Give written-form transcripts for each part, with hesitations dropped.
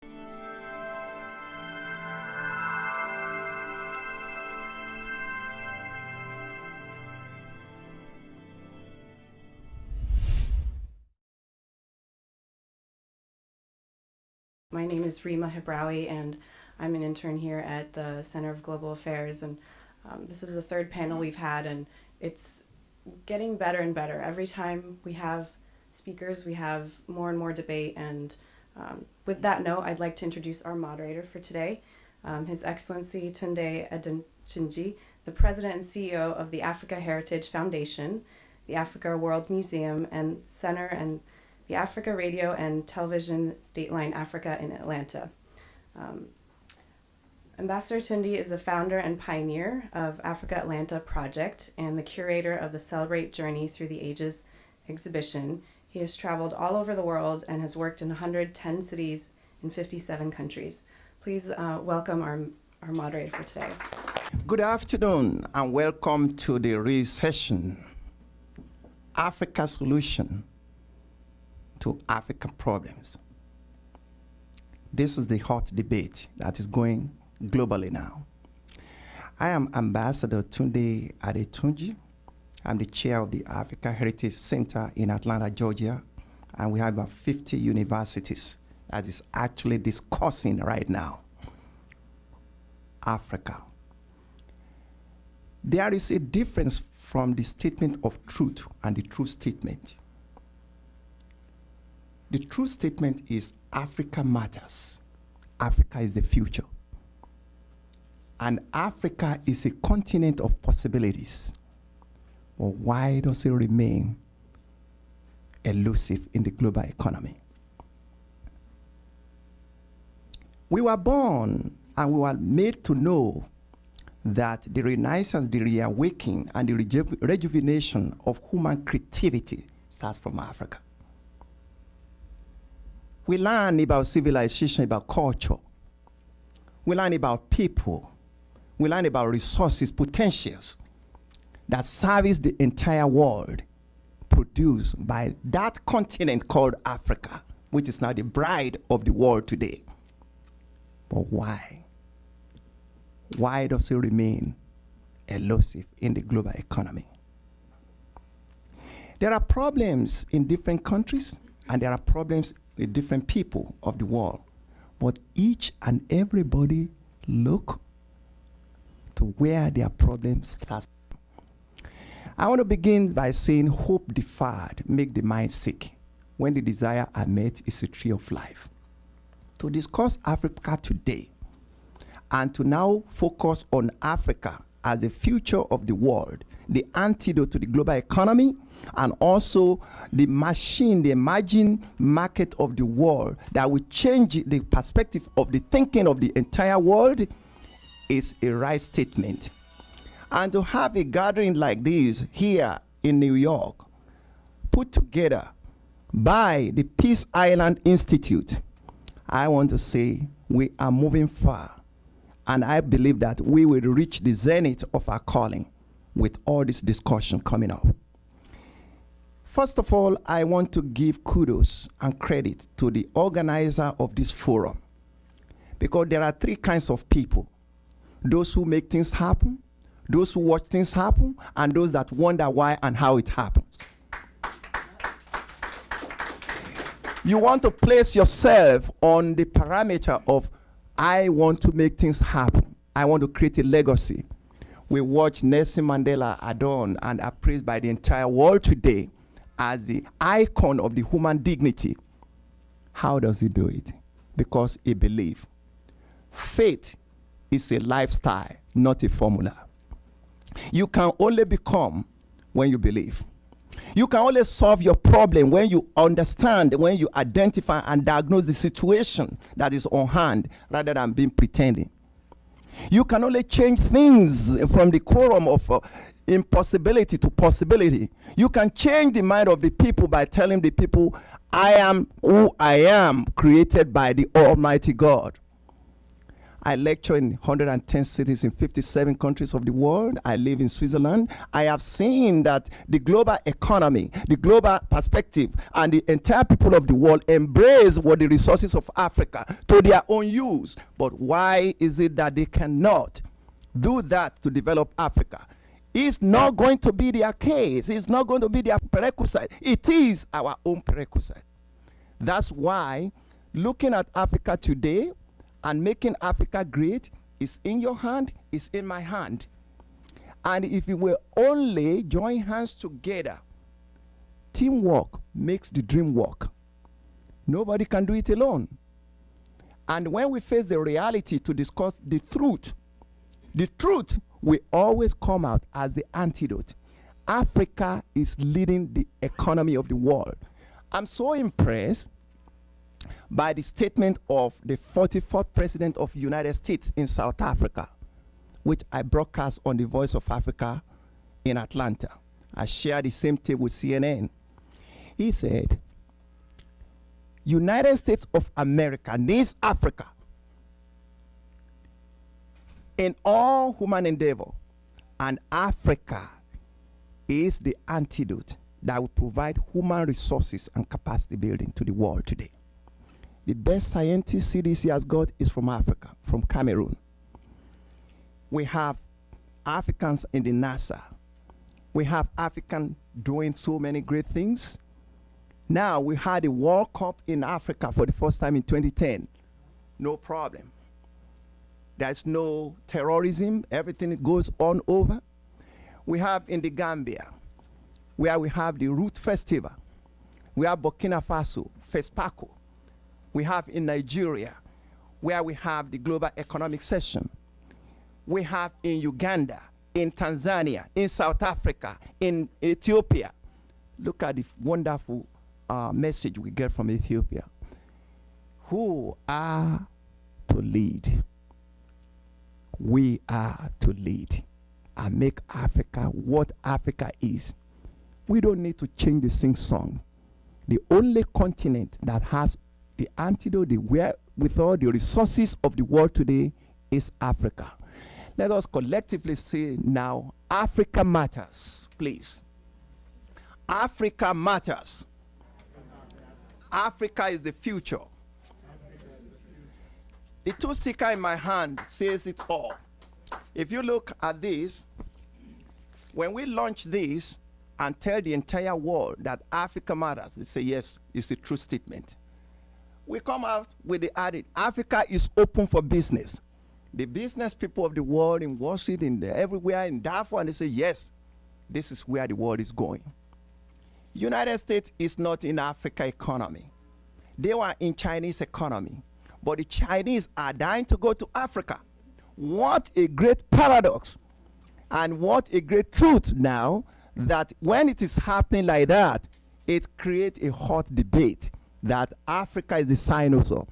My name is Rima Hibrawi, and I'm an intern here at the Center of Global Affairs. And this is the third panel we've had, and it's getting better and better. Every time we have speakers, we have more and more debate. And with that note, I'd like to introduce our moderator for today, His Excellency Tunde Adetunji, the President and CEO of the Africa Heritage Foundation, the Africa World Museum and Center, and the Africa Radio and Television Dateline Africa in Atlanta. Ambassador Tunde is the founder and pioneer of Africa Atlanta Project and the curator of the Celebrate Journey Through the Ages exhibition. He has traveled all over the world and has worked in 110 cities in 57 countries. Please welcome our moderator for today. Good afternoon and welcome to the recession, Africa Solution to African Problems. This is the hot debate that is going globally now. I am Ambassador Tunde Adetunji. I'm the chair of the Africa Heritage Center in Atlanta, Georgia, and we have about 50 universities that is actually discussing right now Africa. There is a difference from the statement of truth and the true statement. The true statement is Africa matters. Africa is the future. And Africa is a continent of possibilities. Well, why does it remain elusive in the global economy? We were born and we were made to know that the renaissance, the reawakening, and the rejuvenation of human creativity starts from Africa. We learn about civilization, about culture. We learn about people. We learn about resources, potentials that service the entire world, produced by that continent called Africa, which is now the bride of the world today. But why? Why does it remain elusive in the global economy? There are problems in different countries, and there are problems with different people of the world. But each and everybody look to where their problem starts. I want to begin by saying hope deferred make the mind sick. When the desire are met, it's a tree of life. To discuss Africa today and to now focus on Africa as the future of the world, the antidote to the global economy, and also the machine, the emerging market of the world that will change the perspective of the thinking of the entire world, is a right statement. And to have a gathering like this here in New York, put together by the Peace Island Institute, I want to say we are moving far. And I believe that we will reach the zenith of our calling with all this discussion coming up. First of all, I want to give kudos and credit to the organizer of this forum, because there are three kinds of people: those who make things happen, those who watch things happen, and those that wonder why and how it happens. You want to place yourself on the parameter of, I want to make things happen. I want to create a legacy. We watch Nelson Mandela adorned and appraised by the entire world today as the icon of the human dignity. How does he do it? Because he believes. Faith is a lifestyle, not a formula. You can only become when you believe. You can only solve your problem when you understand, when you identify and diagnose the situation that is on hand, rather than being pretending. You can only change things from the quorum of impossibility to possibility. You can change the mind of the people by telling the people, I am who I am, created by the Almighty God. I lecture in 110 cities in 57 countries of the world. I live in Switzerland. I have seen that the global economy, the global perspective, and the entire people of the world embrace what the resources of Africa to their own use. But why is it that they cannot do that to develop Africa? It's not going to be their case. It's not going to be their prerequisite. It is our own prerequisite. That's why looking at Africa today and making Africa great is in your hand, is in my hand. And if we will only join hands together, teamwork makes the dream work. Nobody can do it alone. And when we face the reality to discuss the truth will always come out as the antidote. Africa is leading the economy of the world. I'm so impressed by the statement of the 44th President of the United States in South Africa, which I broadcast on the Voice of Africa in Atlanta. I share the same tape with CNN. He said, United States of America needs Africa in all human endeavor, and Africa is the antidote that will provide human resources and capacity building to the world today. The best scientists CDC has got is from Africa, from Cameroon. We have Africans in the NASA. We have Africans doing so many great things. Now we had a World Cup in Africa for the first time in 2010. No problem. There's no terrorism. Everything goes on over. We have in the Gambia, where we have the Root Festival. We have Burkina Faso, FESPACO. We have in Nigeria, where we have the Global Economic Session. We have in Uganda, in Tanzania, in South Africa, in Ethiopia. Look at the wonderful message we get from Ethiopia. Who are to lead? We are to lead and make Africa what Africa is. We don't need to change the sing-song. The only continent that has the antidote, with all the resources of the world today, is Africa. Let us collectively say now, Africa matters, please. Africa matters. Africa is the future. The two sticker in my hand says it all. If you look at this, when we launch this and tell the entire world that Africa matters, they say yes, it's a true statement. We come out with the added, Africa is open for business. The business people of the world in Wall Street, everywhere in Darfur, and they say yes, this is where the world is going. United States is not in Africa economy. They were in Chinese economy. But the Chinese are dying to go to Africa. What a great paradox. And what a great truth now that when it is happening like that, it creates a hot debate that Africa is the dinosaur.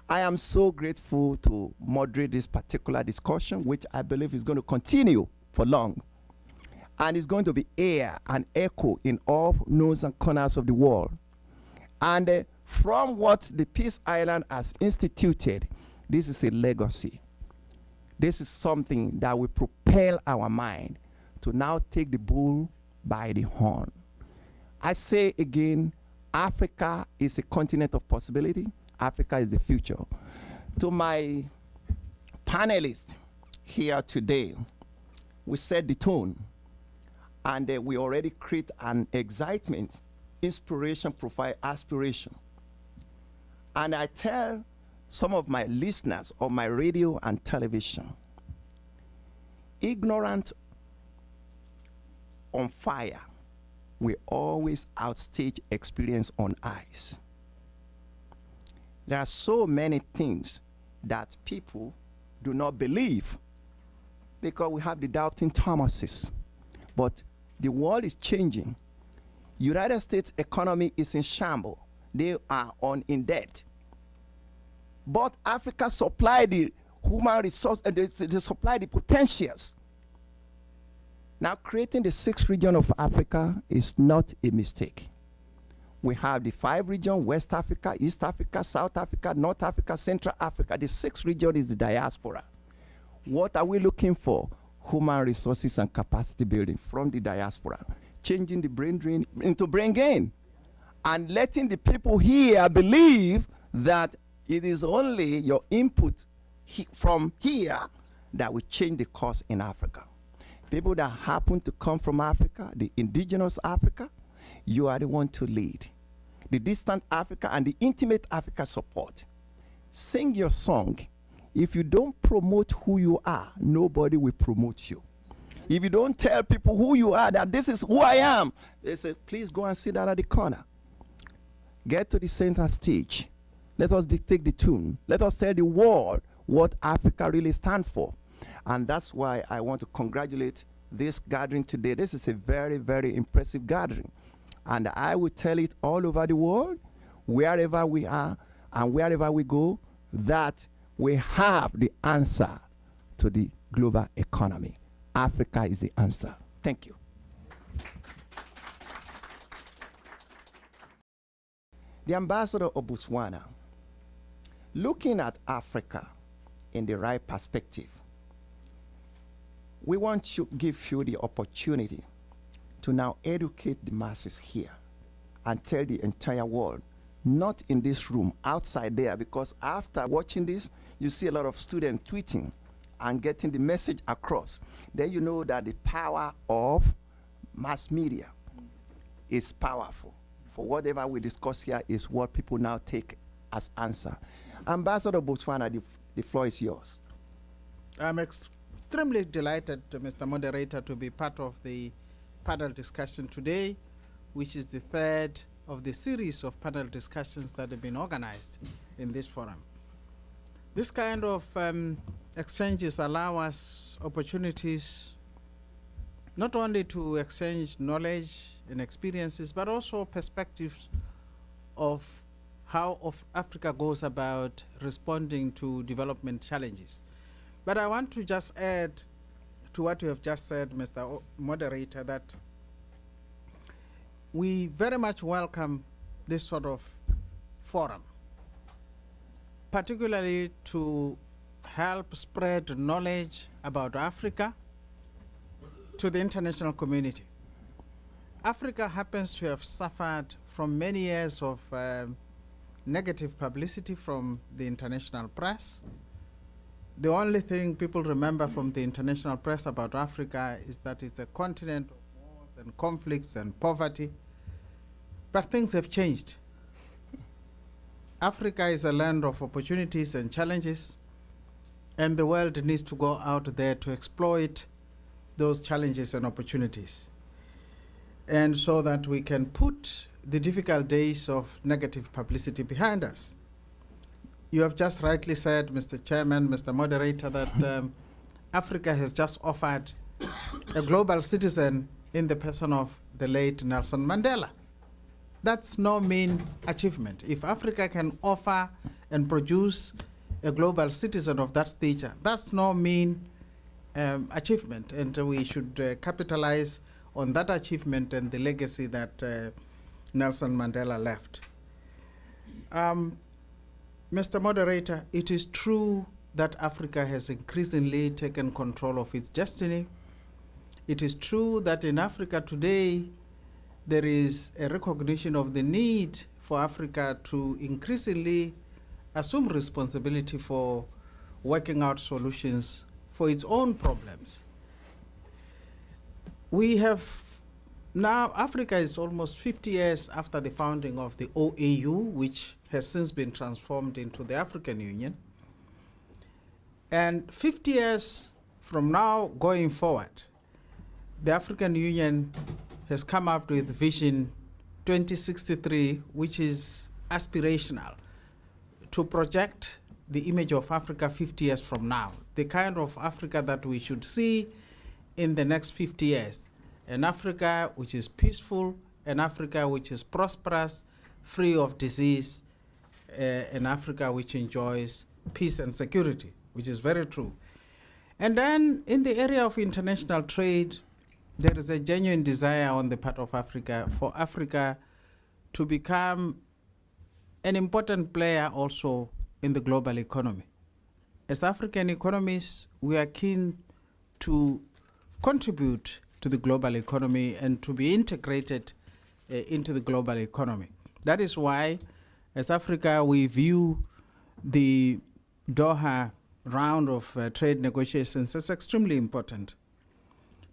I am so grateful to moderate this particular discussion, which I believe is going to continue for long. And it's going to be air and echo in all nooks and corners of the world. And from what the Peace Island has instituted, this is a legacy. This is something that will propel our mind to now take the bull by the horn. I say again, Africa is a continent of possibility. Africa is the future. To my panelists here today, we set the tone, and we already create an excitement, inspiration, profile, aspiration. And I tell some of my listeners on my radio and television, ignorant on fire will always outstage experience on ice. There are so many things that people do not believe because we have the doubting Thomases. But the world is changing. United States economy is in shambles. They are in debt. But Africa supply the human resource, and they supply the potentials. Now, creating the 6th region of Africa is not a mistake. We have the 5 regions: West Africa, East Africa, South Africa, North Africa, Central Africa. The 6th region is the diaspora. What are we looking for? Human resources and capacity building from the diaspora, changing the brain drain into brain gain, and letting the people here believe that it is only your input from here that will change the course in Africa. People that happen to come from Africa, the indigenous Africa, you are the one to lead. The distant Africa and the intimate Africa support. Sing your song. If you don't promote who you are, nobody will promote you. If you don't tell people who you are, that this is who I am, they say, please go and sit down at the corner. Get to the central stage. Let us dictate the tune. Let us tell the world what Africa really stands for. And that's why I want to congratulate this gathering today. This is a very, very impressive gathering. And I will tell it all over the world, wherever we are and wherever we go, that we have the answer to the global economy. Africa is the answer. Thank you. The ambassador of Botswana, looking at Africa in the right perspective, we want to give you the opportunity to now educate the masses here and tell the entire world, not in this room, outside there, because after watching this, you see a lot of students tweeting and getting the message across. Then you know that the power of mass media is powerful. For whatever we discuss here is what people now take as answer. Ambassador Botswana, the floor is yours. I'm extremely delighted, Mr. Moderator, to be part of the panel discussion today, which is the 3rd of the series of panel discussions that have been organized in this forum. This kind of exchanges allow us opportunities not only to exchange knowledge and experiences, but also perspectives of how Africa goes about responding to development challenges. But I want to just add to what you have just said, Mr. Moderator, that we very much welcome this sort of forum, particularly to help spread knowledge about Africa to the international community. Africa happens to have suffered from many years of negative publicity from the international press. The only thing people remember from the international press about Africa is that it's a continent of wars and conflicts and poverty. But things have changed. Africa is a land of opportunities and challenges, and the world needs to go out there to exploit those challenges and opportunities, and so that we can put the difficult days of negative publicity behind us. You have just rightly said, Mr. Chairman, Mr. Moderator, that Africa has just offered a global citizen in the person of the late Nelson Mandela. That's no mean achievement. If Africa can offer and produce a global citizen of that stature, that's no mean achievement, and we should capitalize on that achievement and the legacy that Nelson Mandela left. Mr. Moderator, it is true that Africa has increasingly taken control of its destiny. It is true that in Africa today, there is a recognition of the need for Africa to increasingly assume responsibility for working out solutions for its own problems. We have now, Africa is almost 50 years after the founding of the OAU, which has since been transformed into the African Union. And 50 years from now going forward, the African Union has come up with Vision 2063, which is aspirational, to project the image of Africa 50 years from now, the kind of Africa that we should see in the next 50 years. An Africa which is peaceful, an Africa which is prosperous, free of disease, an Africa which enjoys peace and security, which is very true. And then in the area of international trade, there is a genuine desire on the part of Africa for Africa to become an important player also in the global economy. As African economies, we are keen to contribute to the global economy and to be integrated into the global economy. That is why, as Africa, we view the Doha round of trade negotiations as extremely important.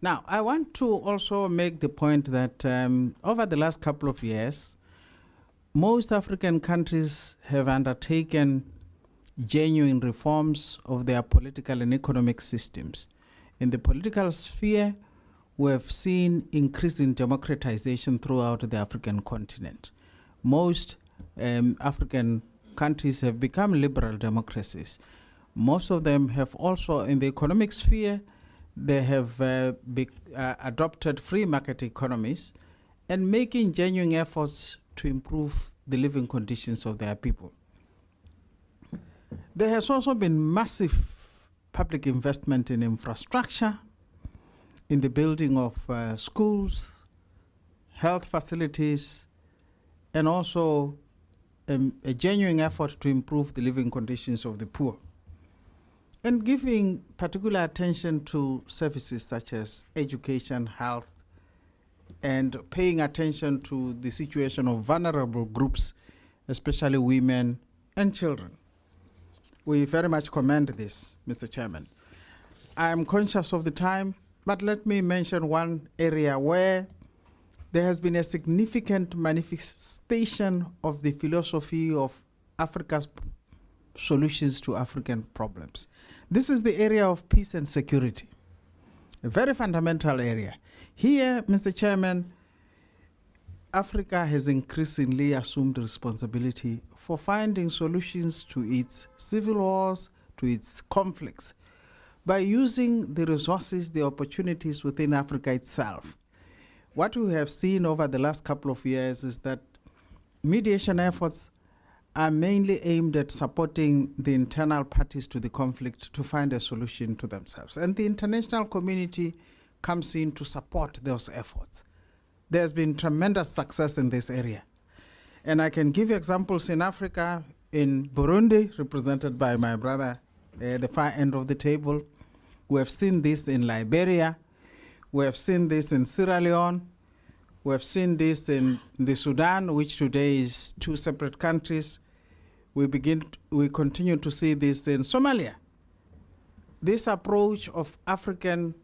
Now, I want to also make the point that over the last couple of years, most African countries have undertaken genuine reforms of their political and economic systems. In the political sphere, we have seen increasing democratization throughout the African continent. Most African countries have become liberal democracies. Most of them have also, in the economic sphere, they have adopted free market economies and making genuine efforts to improve the living conditions of their people. There has also been massive public investment in infrastructure, in the building of schools, health facilities, and also a genuine effort to improve the living conditions of the poor. And giving particular attention to services such as education, health, and paying attention to the situation of vulnerable groups, especially women and children. We very much commend this, Mr. Chairman. I am conscious of the time, but let me mention one area where there has been a significant manifestation of the philosophy of Africa's solutions to African problems. This is the area of peace and security, a very fundamental area. Here, Mr. Chairman, Africa has increasingly assumed responsibility for finding solutions to its civil wars, to its conflicts, by using the resources, the opportunities within Africa itself. What we have seen over the last couple of years is that mediation efforts are mainly aimed at supporting the internal parties to the conflict to find a solution to themselves. And the international community comes in to support those efforts. There's been tremendous success in this area. And I can give you examples in Africa, in Burundi, represented by my brother at the far end of the table. We have seen this in Liberia. We have seen this in Sierra Leone. We have seen this in the Sudan, which today is two separate countries. We continue to see this in Somalia. This approach of African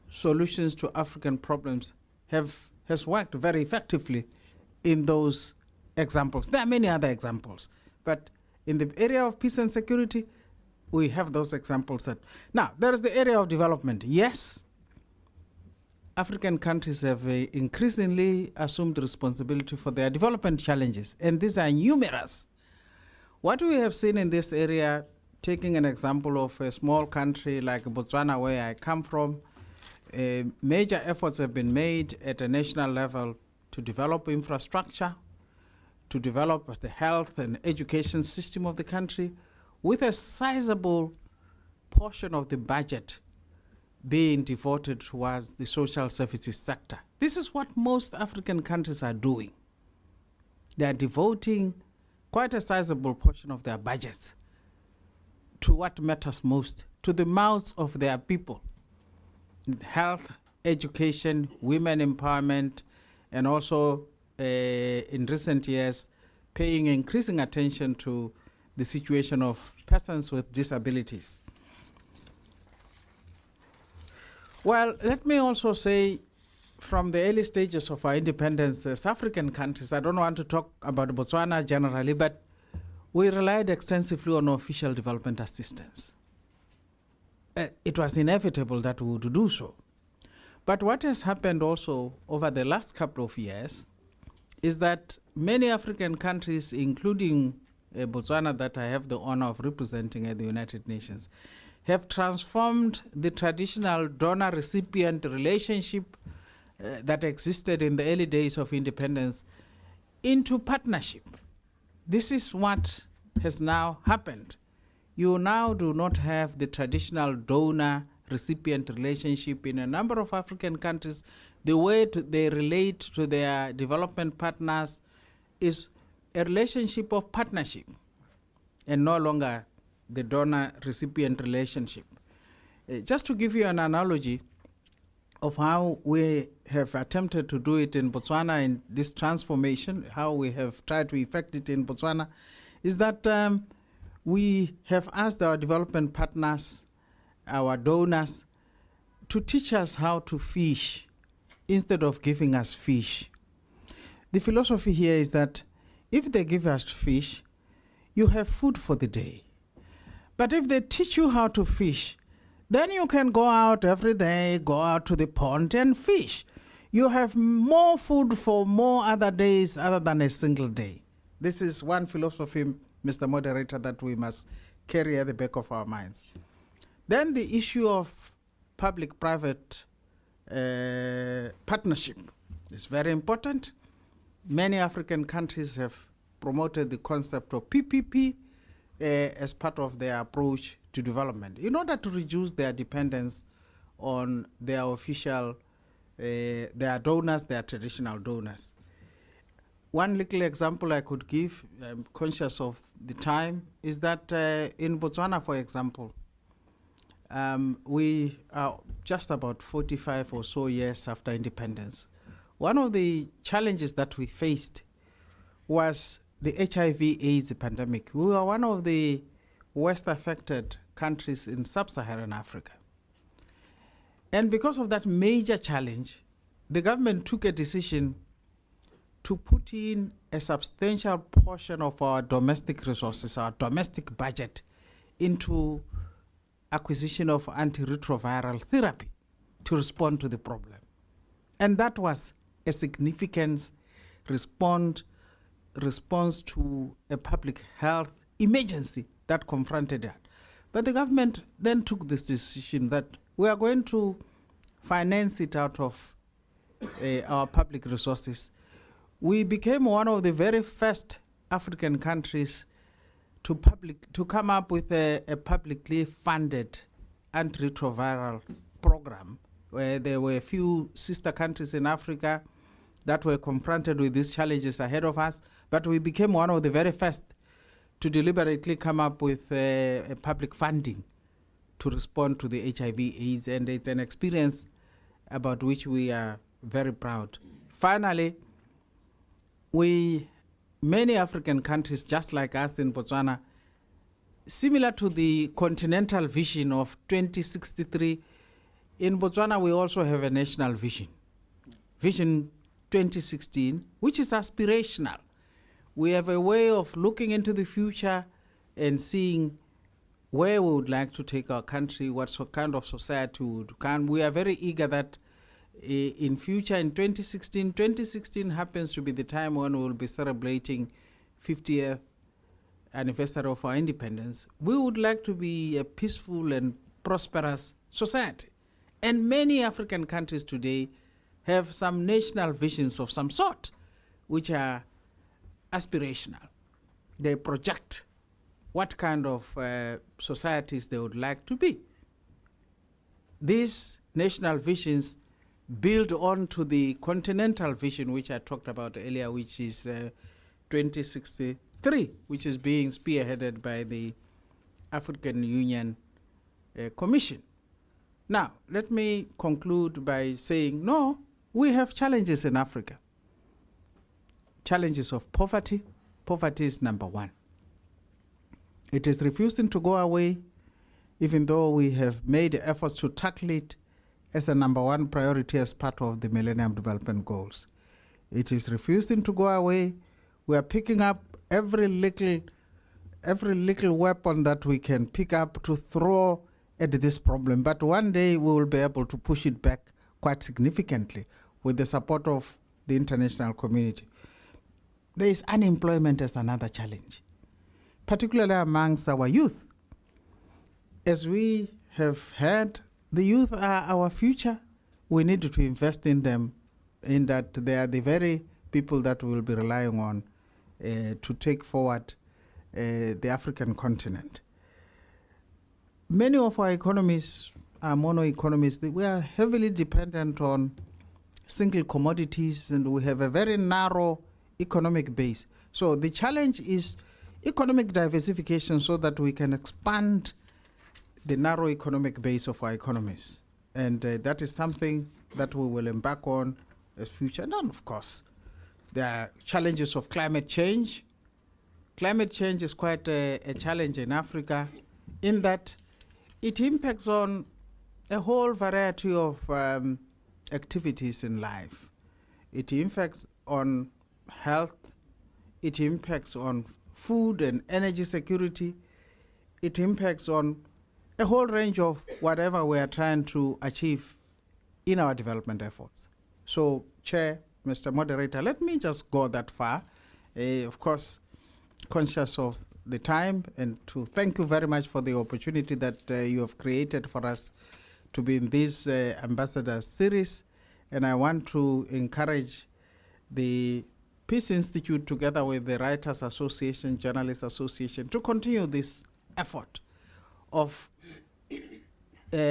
solutions to African problems has worked very effectively in those examples. There are many other examples, but in the area of peace and security, we have those examples. Now, there is the area of development. Yes, African countries have increasingly assumed responsibility for their development challenges, and these are numerous. What we have seen in this area, taking an example of a small country like Botswana, where I come from, major efforts have been made at a national level to develop infrastructure, to develop the health and education system of the country, with a sizable portion of the budget being devoted towards the social services sector. This is what most African countries are doing. They are devoting quite a sizable portion of their budgets to what matters most, to the mouths of their people. Health, education, women empowerment, and also in recent years, paying increasing attention to the situation of persons with disabilities. Well, let me also say, from the early stages of our independence as African countries, I don't want to talk about Botswana generally, but we relied extensively on official development assistance. It was inevitable that we would do so. But what has happened also over the last couple of years is that many African countries, including Botswana that I have the honor of representing at the United Nations, have transformed the traditional donor-recipient relationship that existed in the early days of independence into partnership. This is what has now happened. You now do not have the traditional donor-recipient relationship in a number of African countries. The way they relate to their development partners is a relationship of partnership and no longer the donor-recipient relationship. Just to give you an analogy of how we have attempted to do it in Botswana in this transformation, how we have tried to effect it in Botswana, is that we have asked our development partners, our donors, to teach us how to fish instead of giving us fish. The philosophy here is that if they give us fish, you have food for the day. But if they teach you how to fish, then you can go out every day, go out to the pond and fish. You have more food for more other days other than a single day. This is one philosophy, Mr. Moderator, that we must carry at the back of our minds. Then the issue of public-private partnership is very important. Many African countries have promoted the concept of PPP as part of their approach to development in order to reduce their dependence on their official, their donors, their traditional donors. One little example I could give, I'm conscious of the time, is that in Botswana, for example, we are just about 45 or so years after independence. One of the challenges that we faced was the HIV/AIDS pandemic. We were one of the worst affected countries in sub-Saharan Africa. And because of that major challenge, the government took a decision to put in a substantial portion of our domestic resources, our domestic budget, into acquisition of antiretroviral therapy to respond to the problem. And that was a significant response to a public health emergency that confronted that. But the government then took this decision that we are going to finance it out of our public resources. We became one of the very first African countries to come up with a publicly funded antiretroviral program, where there were a few sister countries in Africa that were confronted with these challenges ahead of us, but we became one of the very first to deliberately come up with a public funding to respond to the HIV/AIDS, and it's an experience about which we are very proud. Finally, many African countries, just like us in Botswana, similar to the continental vision of 2063, in Botswana we also have a national vision, Vision 2016, which is aspirational. We have a way of looking into the future and seeing where we would like to take our country, what kind of society we would can. We are very eager that in future, in 2016 happens to be the time when we will be celebrating 50th anniversary of our independence. We would like to be a peaceful and prosperous society. And many African countries today have some national visions of some sort, which are aspirational. They project what kind of societies they would like to be. These national visions build on to the continental vision, which I talked about earlier, which is 2063, which is being spearheaded by the African Union Commission. Now, let me conclude by saying, no, we have challenges in Africa. Challenges of poverty. Poverty is number one. It is refusing to go away, even though we have made efforts to tackle it as a number one priority as part of the Millennium Development Goals. It is refusing to go away. We are picking up every little weapon that we can pick up to throw at this problem. But one day we will be able to push it back quite significantly with the support of the international community. There is unemployment as another challenge, particularly amongst our youth. As we have heard, the youth are our future. We need to invest in them, in that they are the very people that we will be relying on to take forward the African continent. Many of our economies are mono economies. We are heavily dependent on single commodities, and we have a very narrow economic base. So the challenge is economic diversification so that we can expand the narrow economic base of our economies. And that is something that we will embark on as future. And of course, there are challenges of climate change. Climate change is quite a challenge in Africa in that it impacts on a whole variety of activities in life. It impacts on health. It impacts on food and energy security. It impacts on a whole range of whatever we are trying to achieve in our development efforts. So, Chair, Mr. Moderator, let me just go that far. Of course, conscious of the time, and to thank you very much for the opportunity that you have created for us to be in this Ambassador series. And I want to encourage the Peace Institute together with the Writers Association, Journalists Association to continue this effort of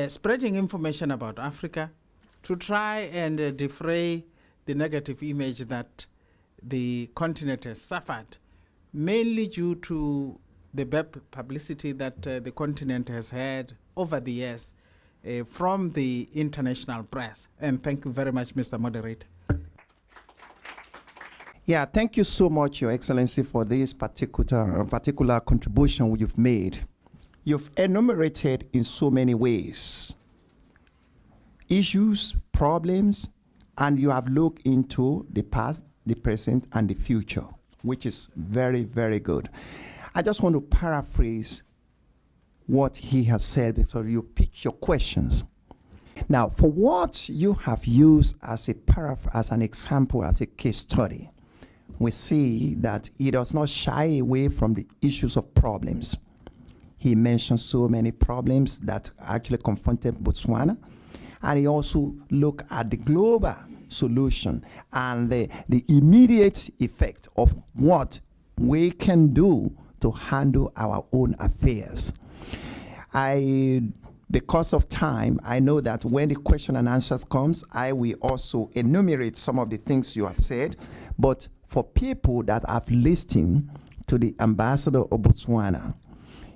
spreading information about Africa, to try and defray the negative image that the continent has suffered, mainly due to the bad publicity that the continent has had over the years from the international press. And thank you very much, Mr. Moderator. Yeah, thank you so much, Your Excellency, for this particular contribution you've made. You've enumerated in so many ways issues, problems, and you have looked into the past, the present, and the future, which is very, very good. I just want to paraphrase what he has said because you pick your questions. Now, for what you have used as an example, as a case study, we see that he does not shy away from the issues of problems. He mentioned so many problems that actually confronted Botswana, and he also looked at the global solution and the immediate effect of what we can do to handle our own affairs. Because of time, I know that when the question and answers comes, I will also enumerate some of the things you have said, but for people that have listened to the Ambassador of Botswana,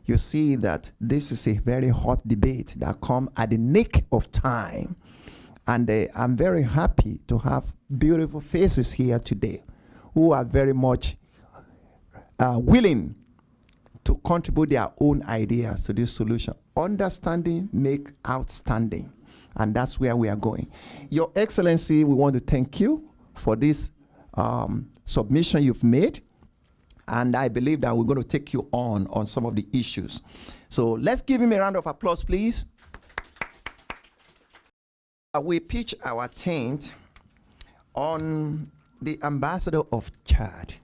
you see that this is a very hot debate that comes at the nick of time. And I'm very happy to have beautiful faces here today who are very much willing to contribute their own ideas to this solution. Understanding make outstanding. And that's where we are going. Your Excellency, we want to thank you for this submission you've made. And I believe that we're going to take you on some of the issues. So let's give him a round of applause, please. We pitch our tent on the Ambassador of Chad,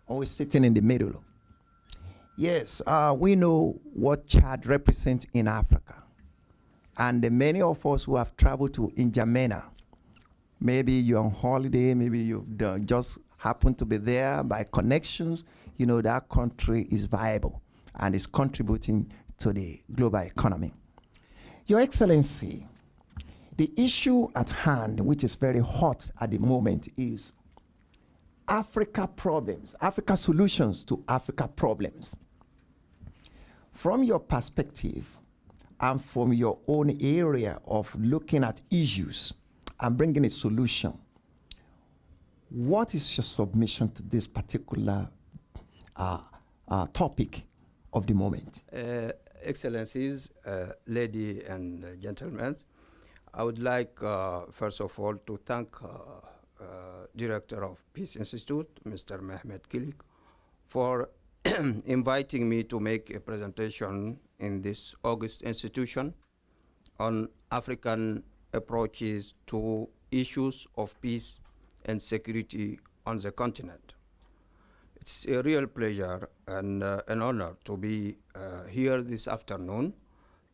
always sitting in the middle. Yes, we know what Chad represents in Africa. And many of us who have traveled to N'Djamena, maybe you're on holiday, maybe you've just happened to be there by connections, you know that country is viable and is contributing to the global economy. Your Excellency, the issue at hand, which is very hot at the moment, is Africa problems, Africa solutions to Africa problems. From your perspective and from your own area of looking at issues and bringing a solution, what is your submission to this particular topic of the moment? Excellencies, ladies and gentlemen, I would like, first of all, to thank Director of Peace Institute, Mr. Mehmet Kilik, for inviting me to make a presentation in this August institution on African approaches to issues of peace and security on the continent. It's a real pleasure and an honor to be here this afternoon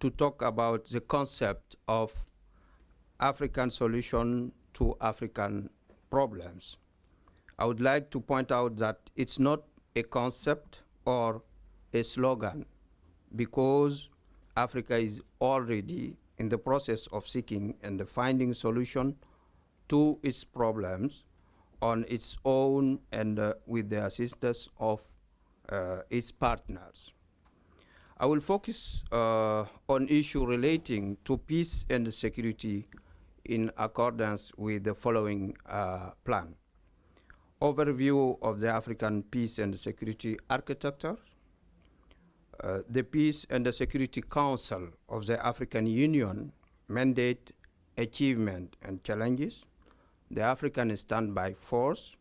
to talk about the concept of African solution to African problems. I would like to point out that it's not a concept or a slogan, because Africa is already in the process of seeking and finding solution to its problems on its own and with the assistance of its partners. I will focus on issues relating to peace and security in accordance with the following plan. Overview of the African Peace and Security Architecture, the Peace and the Security Council of the African Union, mandate, achievement and challenges, the African Standby Force,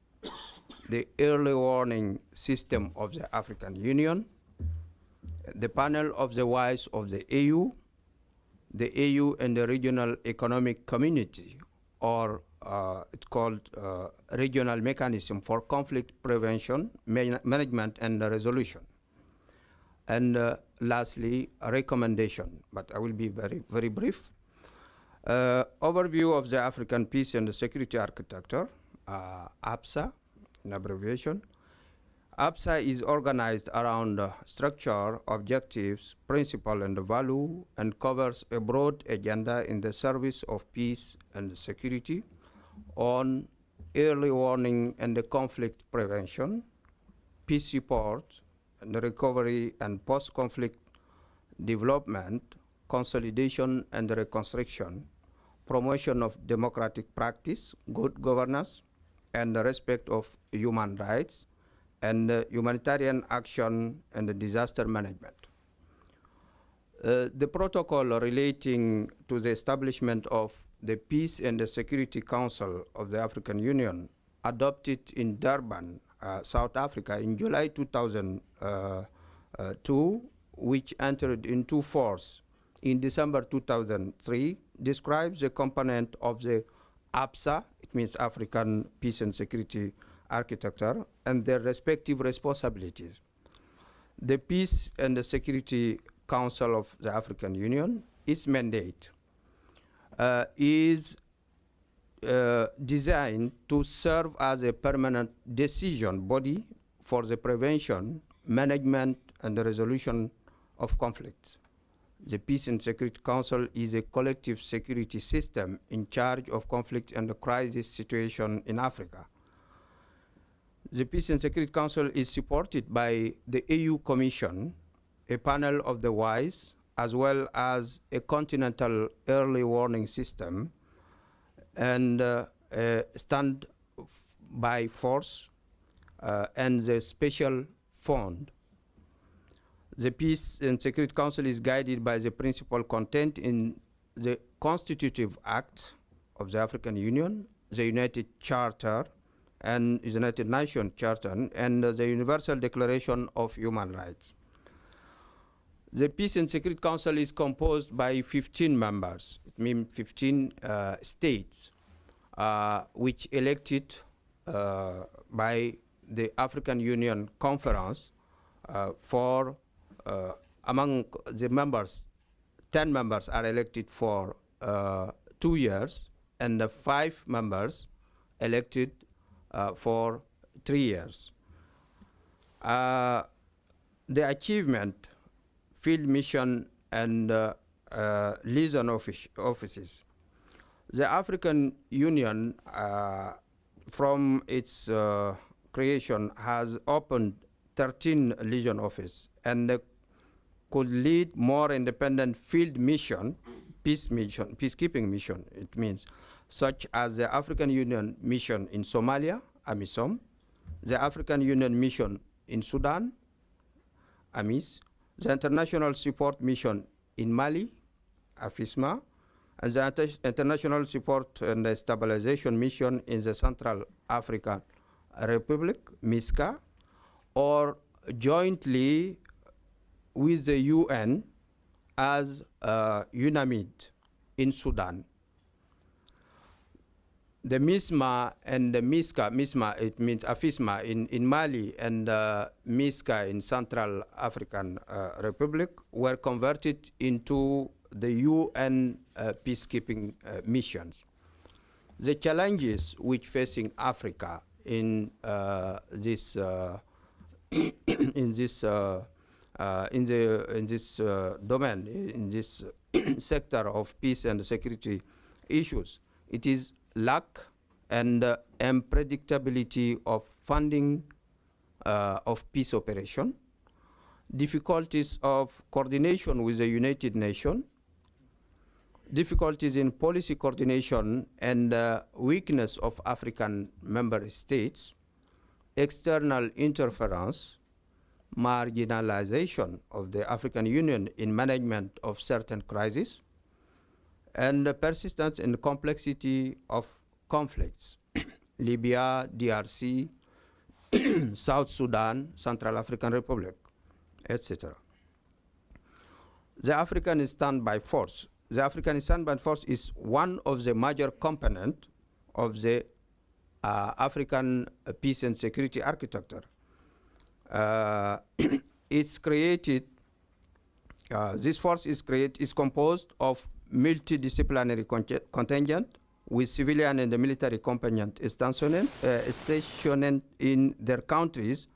the early warning system of the African Union, the panel of the wise of the AU and the regional economic community, or it's called regional mechanism for conflict prevention, management and resolution. And lastly, a recommendation, but I will be very, very brief. Overview of the African Peace and Security Architecture, APSA, in abbreviation. APSA is organized around structure, objectives, principle, and value, and covers a broad agenda in the service of peace and security on early warning and conflict prevention, peace support, and recovery and post-conflict development, consolidation and reconstruction, promotion of democratic practice, good governance, and the respect of human rights, and humanitarian action and disaster management. The protocol relating to the establishment of the Peace and the Security Council of the African Union, adopted in Durban, South Africa in July 2002, which entered into force in December 2003, describes the component of the APSA, it means African Peace and Security Architecture, and their respective responsibilities. The Peace and the Security Council of the African Union, its mandate is designed to serve as a permanent decision body for the prevention, management, and the resolution of conflicts. The Peace and Security Council is a collective security system in charge of conflict and the crisis situation in Africa. The Peace and Security Council is supported by the AU Commission, a panel of the wise, as well as a continental early warning system, and a standby force, and the special fund. The Peace and Security Council is guided by the principal content in the Constitutive Act of the African Union, the United Charter, and the United Nations Charter, and the Universal Declaration of Human Rights. The Peace and Security Council is composed by 15 members, it means 15 states, which elected by the African Union Conference for, among the members, 10 members are elected for 2 years, and the 5 members elected for 3 years. The achievement, field mission, and liaison offices. The African Union, from its creation, has opened 13 liaison offices and could lead more independent field mission, peacekeeping mission, it means, such as the African Union mission in Somalia, AMISOM, the African Union mission in Sudan, AMIS, the International Support Mission in Mali, AFISMA, and the International Support and Stabilization Mission in the Central African Republic, MISCA, or jointly with the UN as UNAMID in Sudan. The MISMA and the MISCA, MISMA, it means AFISMA in Mali, and MISCA in Central African Republic, were converted into the UN peacekeeping missions. The challenges which facing Africa in this domain, in this sector of peace and security issues, it is lack and unpredictability of funding of peace operation, difficulties of coordination with the United Nations, difficulties in policy coordination and weakness of African member states, external interference, marginalization of the African Union in management of certain crises, and the persistence and complexity of conflicts, Libya, DRC, South Sudan, Central African Republic, etc. The African Standby Force. The African Standby Force is one of the major components of the African peace and security architecture. It's created, this force is composed of multidisciplinary contingent with civilian and military component stationed in their countries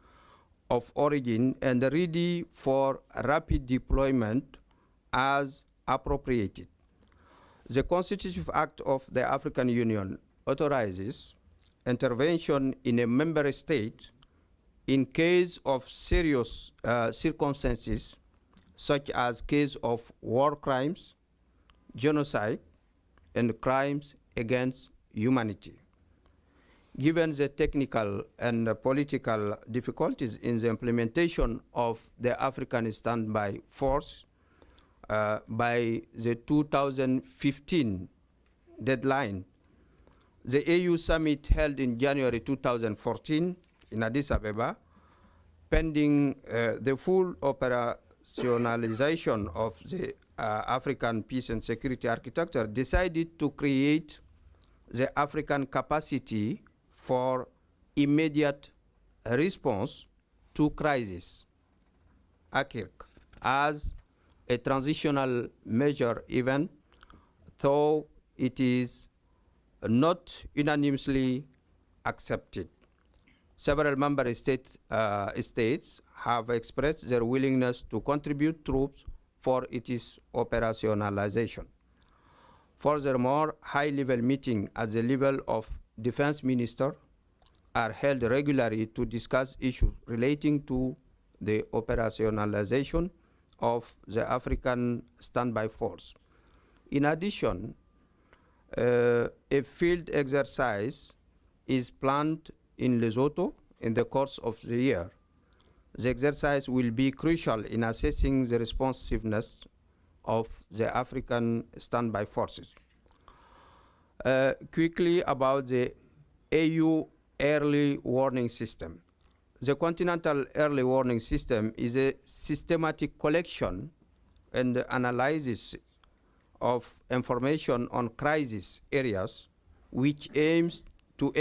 of origin and ready for rapid deployment as appropriated. The Constitutive Act of the African Union authorizes intervention in a member state in case of serious circumstances, such as case of war crimes, genocide, and crimes against humanity. Given the technical and political difficulties in the implementation of the African Standby Force by the 2015 deadline, the AU summit held in January 2014 in Addis Ababa, pending the full operationalization of the African peace and security architecture, decided to create the African capacity for immediate response to crisis, ACIRC, as a transitional measure event, though it is not unanimously accepted. Several member states have expressed their willingness to contribute troops for its operationalization. Furthermore, high-level meetings at the level of defense minister are held regularly to discuss issues relating to the operationalization of the African Standby Force. In addition, a field exercise is planned in Lesotho in the course of the year. The exercise will be crucial in assessing the responsiveness of the African Standby Forces. Quickly about the AU Early Warning System. The Continental Early Warning System is a systematic collection and analysis of information on crisis areas which aims to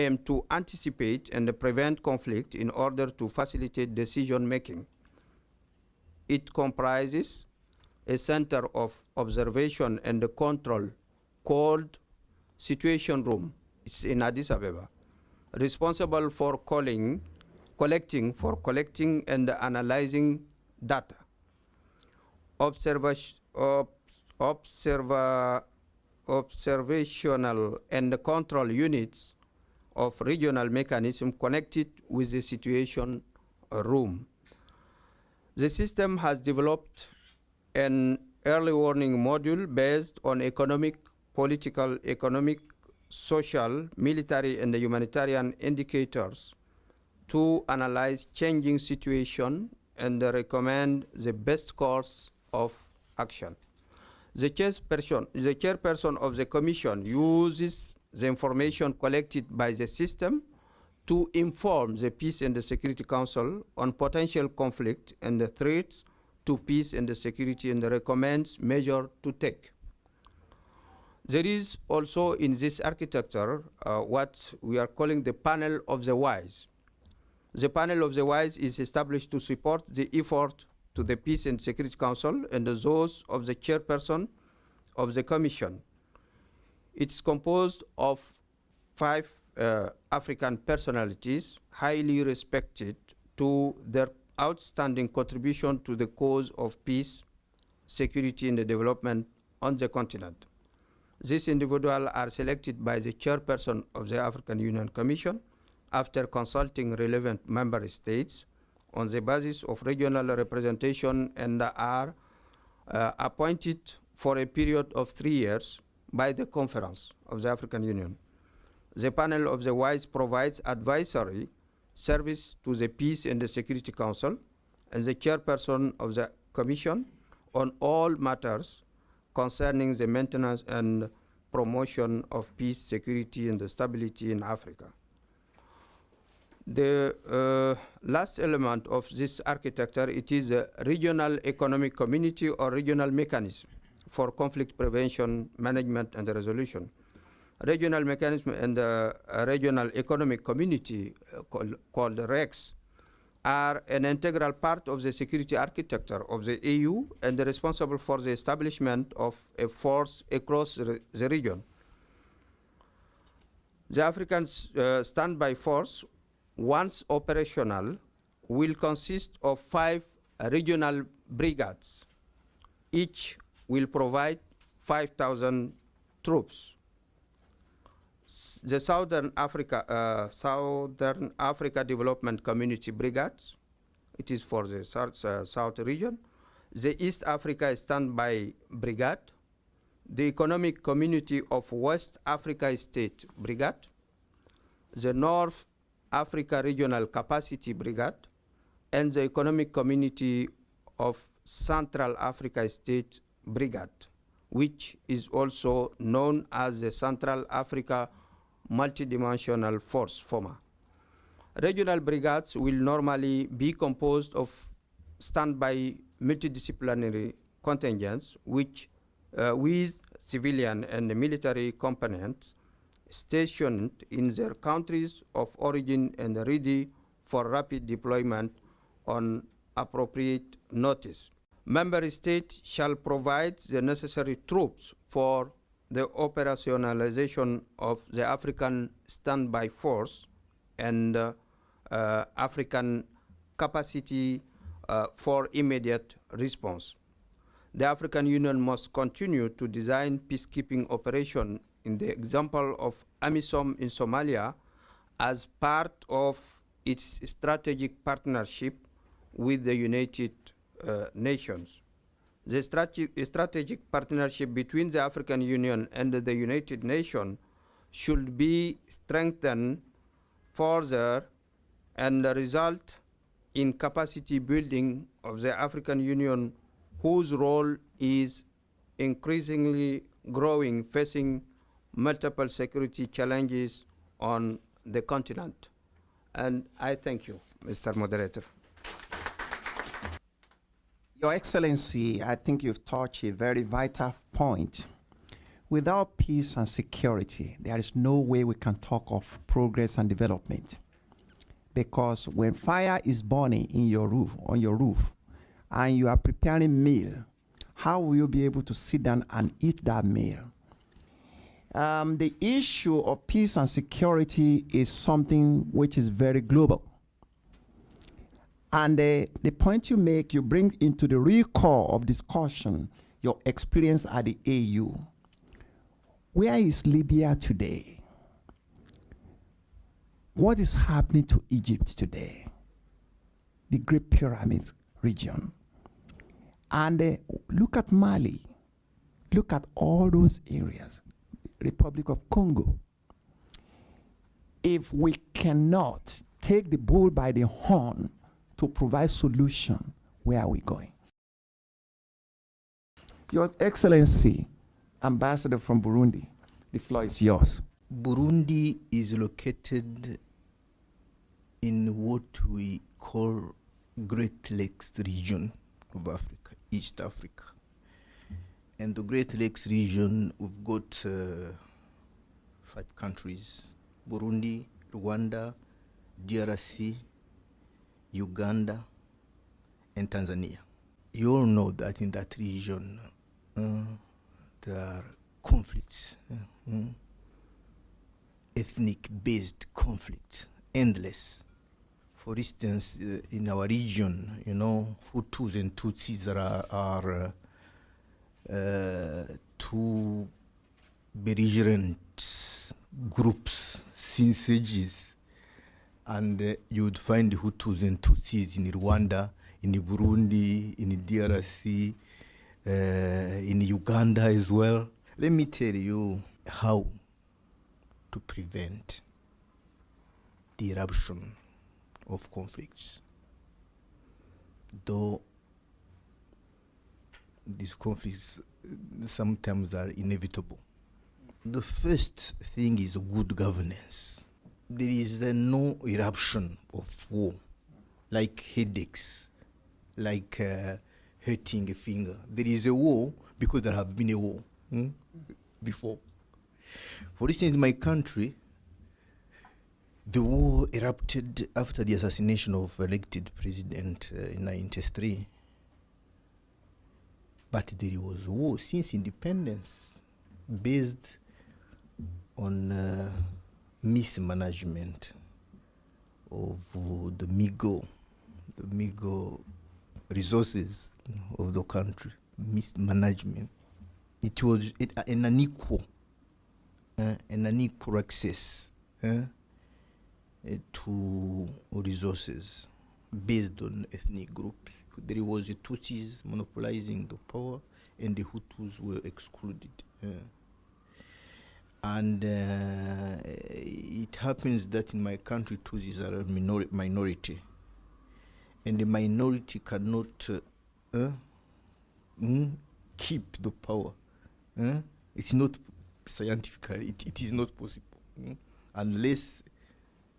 anticipate and prevent conflict in order to facilitate decision making. It comprises a center of observation and control called Situation Room. It's in Addis Ababa, responsible for collecting and analyzing data. Observational and control units of regional mechanism connected with the Situation Room. The system has developed an early warning module based on economic, political, social, military, and humanitarian indicators to analyze changing situation and recommend the best course of action. The chairperson of the commission uses the information collected by the system to inform the Peace and the Security Council on potential conflict and the threats to peace and the security, and recommends measures to take. There is also in this architecture what we are calling the Panel of the Wise. The Panel of the Wise is established to support the effort to the Peace and Security Council and those of the chairperson of the Commission. It's composed of 5 African personalities highly respected to their outstanding contribution to the cause of peace, security, and the development on the continent. These individuals are selected by the chairperson of the African Union Commission after consulting relevant member states on the basis of regional representation and are appointed for a period of 3 years by the Conference of the African Union. The panel of the WISE provides advisory service to the Peace and the Security Council and the chairperson of the Commission on all matters concerning the maintenance and promotion of peace, security, and stability in Africa. The last element of this architecture, it is a regional economic community or regional mechanism for conflict prevention, management, and resolution. Regional mechanism and regional economic community called REX are an integral part of the security architecture of the AU and responsible for the establishment of a force across the region. The African standby force, once operational, will consist of 5 regional brigades. Each will provide 5,000 troops. The Southern Africa Development Community Brigades, it is for the South region. The East Africa Standby Brigade, the Economic Community of West Africa State Brigade, the North Africa Regional Capacity Brigade, and the Economic Community of Central Africa State Brigade, which is also known as the Central Africa Multidimensional Force, FOMA. Regional brigades will normally be composed of standby multidisciplinary contingents with civilian and military components stationed in their countries of origin and ready for rapid deployment on appropriate notice. Member states shall provide the necessary troops for the operationalization of the African Standby Force and African capacity for immediate response. The African Union must continue to design peacekeeping operation in the example of AMISOM in Somalia as part of its strategic partnership with the United Nations. The strategic partnership between the African Union and the United Nations should be strengthened further and result in capacity building of the African Union, whose role is increasingly growing, facing multiple security challenges on the continent. And I thank you, Mr. Moderator. Your Excellency, I think you've touched a very vital point. Without peace and security, there is no way we can talk of progress and development. Because when fire is burning in your roof, on your roof, and you are preparing meal, how will you be able to sit down and eat that meal? The issue of peace and security is something which is very global. And the point you make, you bring into the real core of discussion your experience at the AU. Where is Libya today? What is happening to Egypt today? The Great Pyramids region. And look at Mali. Look at all those areas. Republic of Congo. If we cannot take the bull by the horn to provide solution, where are we going? Your Excellency, Ambassador from Burundi, the floor is yours. Burundi is located in what we call Great Lakes region of Africa, East Africa. And the Great Lakes region, we've got 5 countries: Burundi, Rwanda, DRC, Uganda, and Tanzania. You all know that in that region there are conflicts, ethnic-based conflicts, endless. For instance, in our region, you know, Hutus and Tutsis are two belligerent groups since ages. And you would find Hutus and Tutsis in Rwanda, in Burundi, in DRC, in Uganda as well. Let me tell you how to prevent the eruption of conflicts. Though these conflicts sometimes are inevitable. The first thing is good governance. There is no eruption of war, like headaches, like hurting a finger. There is a war because there have been a war before. For instance, in my country, the war erupted after the assassination of elected president in 1993. But there was war since independence based on mismanagement of the Migo resources of the country. Mismanagement. It was an unequal access to resources based on ethnic groups. There was the Tutsis monopolizing the power, and the Hutus were excluded. And it happens that in my country, Tutsis are a minority, and the minority cannot keep the power. It's not scientifically, it is not possible unless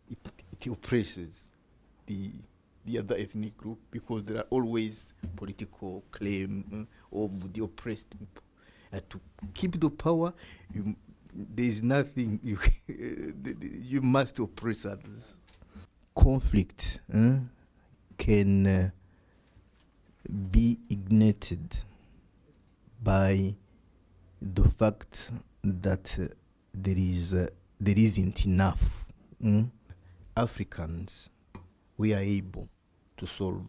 it oppresses the other ethnic group, because there are always political claim of the oppressed people. To keep the power, there is nothing you must oppress others. Conflict can be ignited by the fact that there isn't enough. Africans, we are able to solve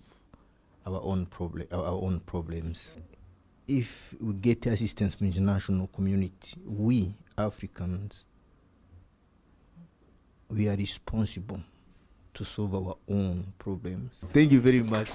our own problems. If we get assistance from the international community, we Africans, we are responsible to solve our own problems. Thank you very much.